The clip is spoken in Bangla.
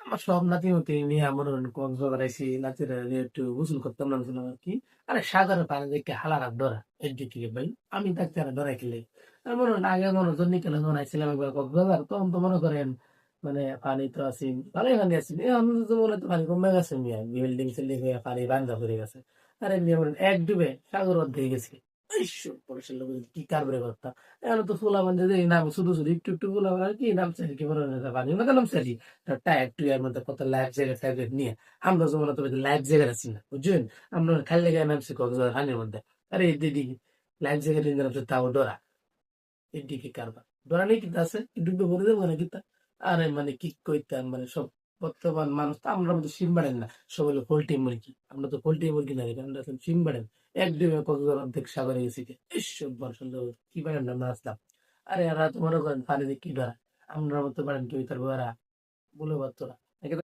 আমার সব নাতি-মুতি নিয়া মনে করেন কক্সবাজার আইছি। নাতিরা নিয়ে একটু গোসল করতাম নামছিলাম আরকি। আরে সাগরের পানি দেখে হালার ডরা। এডি থেকে ভাই। আমি থাকতে আর ডরাই খেলে। মনে করেন আগে মনে হয় জন্নিকালে যখন আইছিলাম একবার কক্সবাজার তখন তো মনে করেন মানে পানি তো আছে ভালোই পানি আছে। এখন তো মনে হয় তো পানি কমে গেছে মিয়া। বিল্ডিং সিল্ডিং হয়ে পানি বান্ধা পড়ে গেছে। আরে মিয়া বলেন এক ডুবে সাগর অর্ধেক গেছে। ইস! পুলিশের লোক কি কারবারে করতাম। এখন তো পোলাপান যে নাম শুধু, শুধু একটু, একটু পোলাপান আর কি নামছে আর কি মনে হয় পানির মধ্যে নামছে আর কি। টায়ার টুয়ার মধ্যে কত লাইফ জ্যাকেট ফ্যাকেট নিয়ে আমরা যেমন তো লাইফ জ্যাকেট আছি না বুঝছেন আমরা খালি লেগে নামছি কক্সবাজার পানির মধ্যে আরে দিদি লাইফ জ্যাকেট নিয়ে নামছে তাও ডরা এদিকে কারবার ডরা নেই কিন্তু আছে ডুবে পড়ে যাবো না কিন্তু আরে মানে কি কইতাম মানে সব বর্তমান মানুষ তো আমরা মতো সিম বাড়েন না সব হলো পোল্ট্রি মুরগি আমরা তো পোল্ট্রি মুরগি না আমরা এখন সিম বাড়েন এক ডুবে কক্সবাজার অর্ধেক সাগরে গেছি ঈশ্বর বর্ষণ কি বাড়েন আমরা আসলাম আরে এরা তো মনে করেন পানি দিয়ে কি ডরা আমরা মতো বাড়েন কেউ তার বলে বার্তরা